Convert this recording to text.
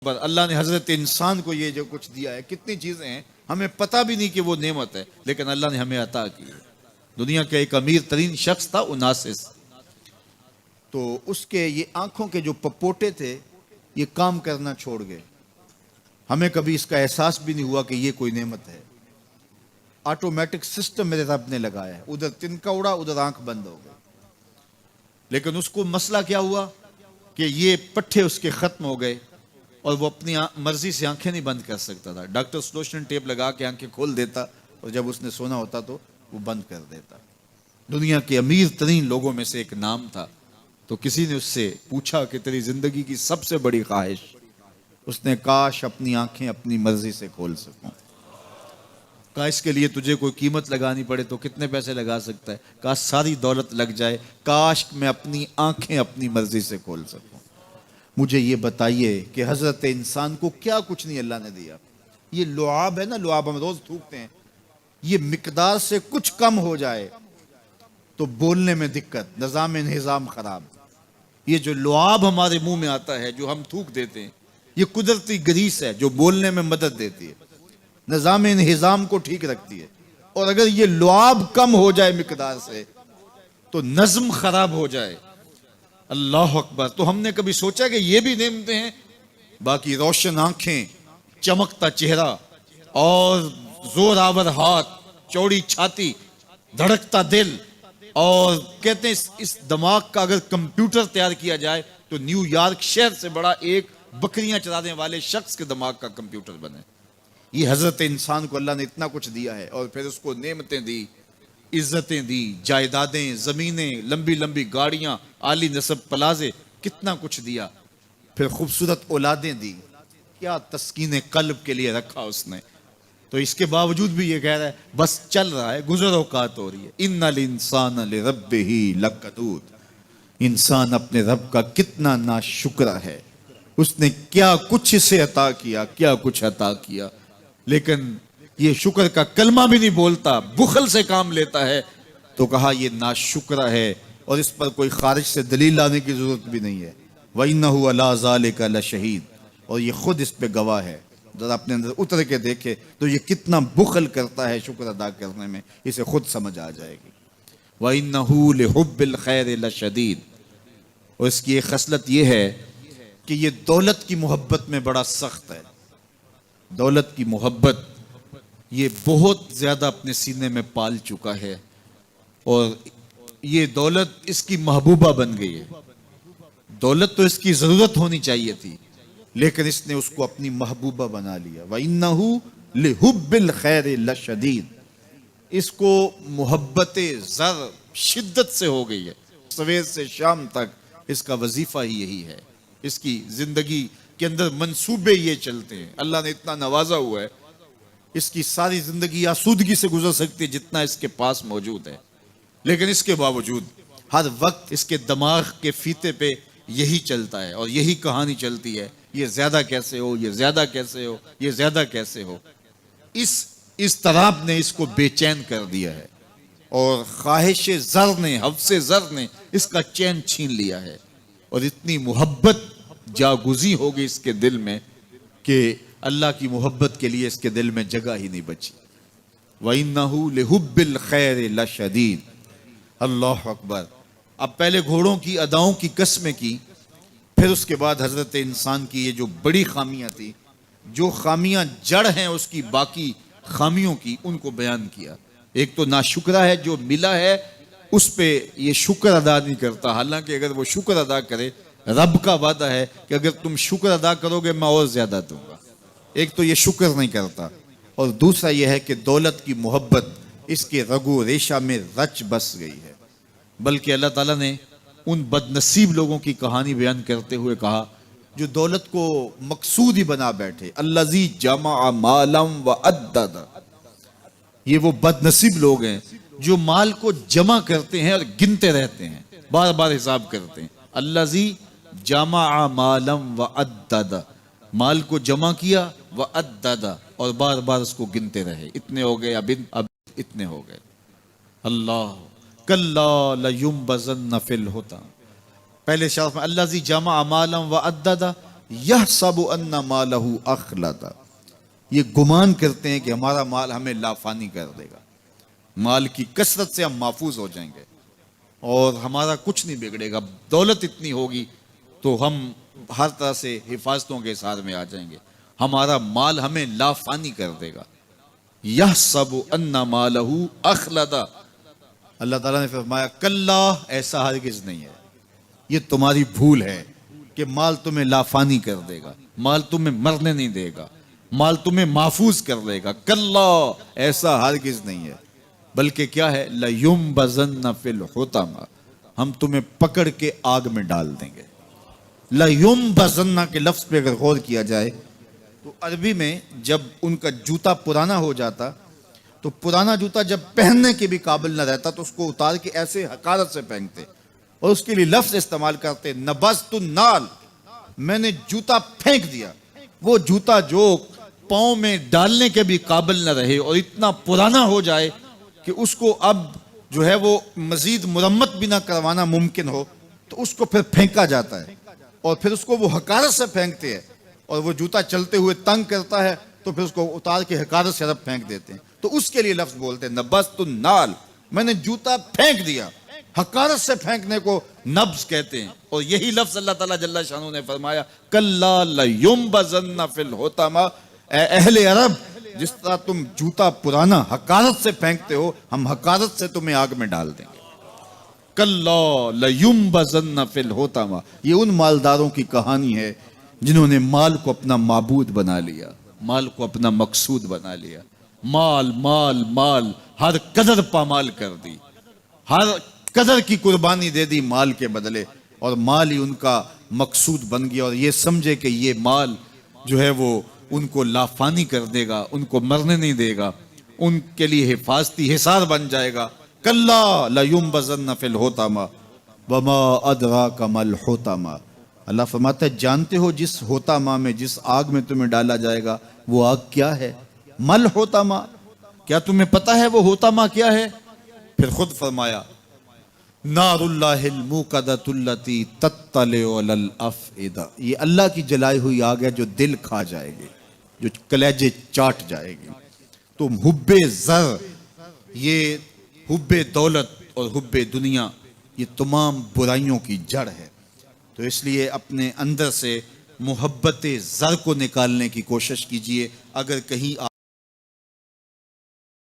پر اللہ نے حضرت انسان کو یہ جو کچھ دیا ہے، کتنی چیزیں ہیں ہمیں پتہ بھی نہیں کہ وہ نعمت ہے، لیکن اللہ نے ہمیں عطا کی ہے۔ دنیا کا ایک امیر ترین شخص تھا اناسس، تو اس کے یہ آنکھوں کے جو پپوٹے تھے یہ کام کرنا چھوڑ گئے۔ ہمیں کبھی اس کا احساس بھی نہیں ہوا کہ یہ کوئی نعمت ہے۔ آٹومیٹک سسٹم میرے رب نے لگایا ہے، ادھر تنکا اڑا ادھر آنکھ بند ہو گئی، لیکن اس کو مسئلہ کیا ہوا کہ یہ پٹھے اس کے ختم ہو گئے اور وہ اپنی مرضی سے آنکھیں نہیں بند کر سکتا تھا۔ ڈاکٹر سلوشن ٹیپ لگا کے آنکھیں کھول دیتا اور جب اس نے سونا ہوتا تو وہ بند کر دیتا۔ دنیا کے امیر ترین لوگوں میں سے ایک نام تھا، تو کسی نے اس سے پوچھا کہ تیری زندگی کی سب سے بڑی خواہش؟ اس نے کاش اپنی آنکھیں اپنی مرضی سے کھول سکوں۔ کہا اس کے لیے تجھے کوئی قیمت لگانی پڑے تو کتنے پیسے لگا سکتا ہے؟ کہا ساری دولت لگ جائے، کاش میں اپنی آنکھیں اپنی مرضی سے کھول سکوں۔ مجھے یہ بتائیے کہ حضرت انسان کو کیا کچھ نہیں اللہ نے دیا۔ یہ لعاب ہے نا، لعاب ہم روز تھوکتے ہیں، یہ مقدار سے کچھ کم ہو جائے تو بولنے میں دقت، نظام انہضام خراب۔ یہ جو لعاب ہمارے منہ میں آتا ہے جو ہم تھوک دیتے ہیں، یہ قدرتی گریس ہے جو بولنے میں مدد دیتی ہے، نظام انہضام کو ٹھیک رکھتی ہے۔ اور اگر یہ لعاب کم ہو جائے مقدار سے تو نظم خراب ہو جائے۔ اللہ اکبر۔ تو ہم نے کبھی سوچا کہ یہ بھی نعمتیں ہیں؟ باقی روشن آنکھیں، چمکتا چہرہ اور زور آور ہاتھ، چوڑی چھاتی، دھڑکتا دل، اور کہتے ہیں اس دماغ کا اگر کمپیوٹر تیار کیا جائے تو نیو یارک شہر سے بڑا ایک بکریاں چرانے والے شخص کے دماغ کا کمپیوٹر بنے۔ یہ حضرت انسان کو اللہ نے اتنا کچھ دیا ہے، اور پھر اس کو نعمتیں دی، عزتیں دی، جائیدادیں، زمینیں، لمبی لمبی گاڑیاں، عالی نسب پلازے، کتنا کچھ دیا۔ پھر خوبصورت اولادیں دی، کیا تسکین قلب کے لیے رکھا اس نے۔ تو اس کے باوجود بھی یہ کہہ رہا ہے بس چل رہا ہے، گزر اوقات ہو رہی ہے۔ ان الانسان لربہ لکنود۔ انسان اپنے رب کا کتنا ناشکر ہے، اس نے کیا کچھ اسے عطا کیا، کیا کچھ عطا کیا، لیکن یہ شکر کا کلمہ بھی نہیں بولتا، بخل سے کام لیتا ہے۔ تو کہا یہ ناشکرہ ہے، اور اس پر کوئی خارج سے دلیل لانے کی ضرورت بھی نہیں ہے۔ وَإِنَّهُ عَلَىٰ ذَلِكَ لَشَهِيدٌ۔ اور یہ خود اس پہ گواہ ہے، ذرا اپنے اندر اتر کے دیکھے تو یہ کتنا بخل کرتا ہے شکر ادا کرنے میں، اسے خود سمجھ آ جائے گی۔ وَإِنَّهُ لِحُبِّ الْخَيْرِ لَشَدِيدٌ۔ اور اس کی ایک خصلت یہ ہے کہ یہ دولت کی محبت میں بڑا سخت ہے۔ دولت کی محبت یہ بہت زیادہ اپنے سینے میں پال چکا ہے، اور یہ دولت اس کی محبوبہ بن گئی ہے۔ دولت تو اس کی ضرورت ہونی چاہیے تھی، لیکن اس نے اس کو اپنی محبوبہ بنا لیا۔ وَإِنَّهُ لِحُبِّ الْخَيْرِ لَشَدِيدٌ۔ اس کو محبت زر شدت سے ہو گئی ہے، سویر سے شام تک اس کا وظیفہ ہی یہی ہے۔ اس کی زندگی کے اندر منصوبے یہ چلتے ہیں۔ اللہ نے اتنا نوازا ہوا ہے، اس کی ساری زندگی آسودگی سے گزر سکتی ہے جتنا اس کے پاس موجود ہے، لیکن اس کے باوجود ہر وقت اس کے دماغ کے فیتے پہ یہی چلتا ہے اور یہی کہانی چلتی ہے، یہ زیادہ کیسے ہو، یہ زیادہ کیسے ہو، یہ زیادہ کیسے ہو۔ اس اضطراب نے اس کو بے چین کر دیا ہے، اور خواہش زر نے، حوث زر نے اس کا چین چھین لیا ہے، اور اتنی محبت جاگزی ہوگی اس کے دل میں کہ اللہ کی محبت کے لیے اس کے دل میں جگہ ہی نہیں بچی۔ وَإِنَّهُ لِحُبِّ الْخَيْرِ لَشَدِيدٌ۔ اللہ اکبر۔ اب پہلے گھوڑوں کی اداؤں کی قسمیں کی، پھر اس کے بعد حضرت انسان کی یہ جو بڑی خامیاں تھی، جو خامیاں جڑ ہیں اس کی باقی خامیوں کی، ان کو بیان کیا۔ ایک تو ناشکرہ ہے، جو ملا ہے اس پہ یہ شکر ادا نہیں کرتا، حالانکہ اگر وہ شکر ادا کرے، رب کا وعدہ ہے کہ اگر تم شکر ادا کرو گے میں اور زیادہ دوں گا۔ ایک تو یہ شکر نہیں کرتا، اور دوسرا یہ ہے کہ دولت کی محبت اس کے رگو ریشہ میں رچ بس گئی ہے۔ بلکہ اللہ تعالیٰ نے ان بد نصیب لوگوں کی کہانی بیان کرتے ہوئے کہا جو دولت کو مقصود ہی بنا بیٹھے، الذی جمع مالا وعدد۔ یہ وہ بد نصیب لوگ ہیں جو مال کو جمع کرتے ہیں اور گنتے رہتے ہیں، بار بار حساب کرتے ہیں۔ الذی جمع مالا وعدد، مال کو جمع کیا، وعدد، اور بار بار اس کو گنتے رہے، اتنے ہو گئے، اب اتنے ہو گئے۔ اللہ کلا لینبذن فی الحطام۔ پہلے شرف میں الذی جمع مالا وعدد، یحسب ان مالہ اخلد، یہ گمان کرتے ہیں کہ ہمارا مال ہمیں لافانی کر دے گا، مال کی کثرت سے ہم محفوظ ہو جائیں گے اور ہمارا کچھ نہیں بگڑے گا، دولت اتنی ہوگی تو ہم ہر طرح سے حفاظتوں کے ساتھ میں آ جائیں گے، ہمارا مال ہمیں لافانی کر دے گا۔ یحسب ان مالہ اخلد، اللہ تعالیٰ نے فرمایا کلا، ایسا ہرگز نہیں ہے، یہ تمہاری بھول ہے کہ مال تمہیں لافانی کر دے گا، مال تمہیں مرنے نہیں دے گا، مال تمہیں محفوظ کر دے گا، کلا، ایسا ہرگز نہیں ہے، بلکہ کیا ہے، لَيُنبَذَنَّ فِي الْحُطَمَةِ، ہم تمہیں پکڑ کے آگ میں ڈال دیں گے۔ لَيُنبَذَنَّ کے لفظ پہ اگر غور کیا جائے تو عربی میں جب ان کا جوتا پرانا ہو جاتا تو پرانا جوتا جب پہننے کے بھی قابل نہ رہتا تو اس کو اتار کے ایسے حقارت سے پھینکتے اور اس کے لیے لفظ استعمال کرتے، نبذت النال، میں نے جوتا پھینک دیا، وہ جوتا جو پاؤں میں ڈالنے کے بھی قابل نہ رہے اور اتنا پرانا ہو جائے کہ اس کو اب جو ہے وہ مزید مرمت بھی نہ کروانا ممکن ہو، تو اس کو پھر پھینکا جاتا ہے اور پھر اس کو وہ حقارت سے پھینکتے ہیں، اور وہ جوتا چلتے ہوئے تنگ کرتا ہے تو پھر اس کو اتار کے حقارت سے رب پھینک دیتے ہیں، تو اس کے لیے لفظ بولتے ہیں نبذت النال، میں نے جوتا پھینک دیا، حقارت سے پھینکنے کو نبض کہتے ہیں، اور یہی لفظ اللہ تعالیٰ جل شانہ نے فرمایا کلا لینبذن فی الحطمہ، اے اہل عرب، جس طرح تم جوتا پرانا حقارت سے پھینکتے ہو، ہم حقارت سے تمہیں آگ میں ڈال دیں گے۔ کلا لینبذن فی الحطمہ، یہ ان مالداروں کی کہانی ہے جنہوں نے مال کو اپنا معبود بنا لیا، مال کو اپنا مقصود بنا لیا، مال مال مال، ہر قدر پامال کر دی، ہر قدر کی قربانی دے دی مال کے بدلے، اور مال ہی ان کا مقصود بن گیا، اور یہ سمجھے کہ یہ مال جو ہے وہ ان کو لافانی کر دے گا، ان کو مرنے نہیں دے گا، ان کے لیے حفاظتی حصار بن جائے گا۔ کلا لینبذن فی الحطمہ وما ادراک ما الحطمہ، اللہ فرماتا ہے جانتے ہو جس حطمہ میں، جس آگ میں تمہیں ڈالا جائے گا وہ آگ کیا ہے؟ مل حطمہ، کیا تمہیں پتا ہے وہ حطمہ کیا ہے؟ پھر خود فرمایا نار اللہ الموقدۃ التی تطلع علی الافئدہ، یہ اللہ کی جلائی ہوئی آگ ہے جو دل کھا جائے گی، جو کلیجے چاٹ جائے گی۔ تو حب زر، یہ حب دولت اور حب دنیا، یہ تمام برائیوں کی جڑ ہے، تو اس لیے اپنے اندر سے محبت زر کو نکالنے کی کوشش کیجئے۔ اگر کہیں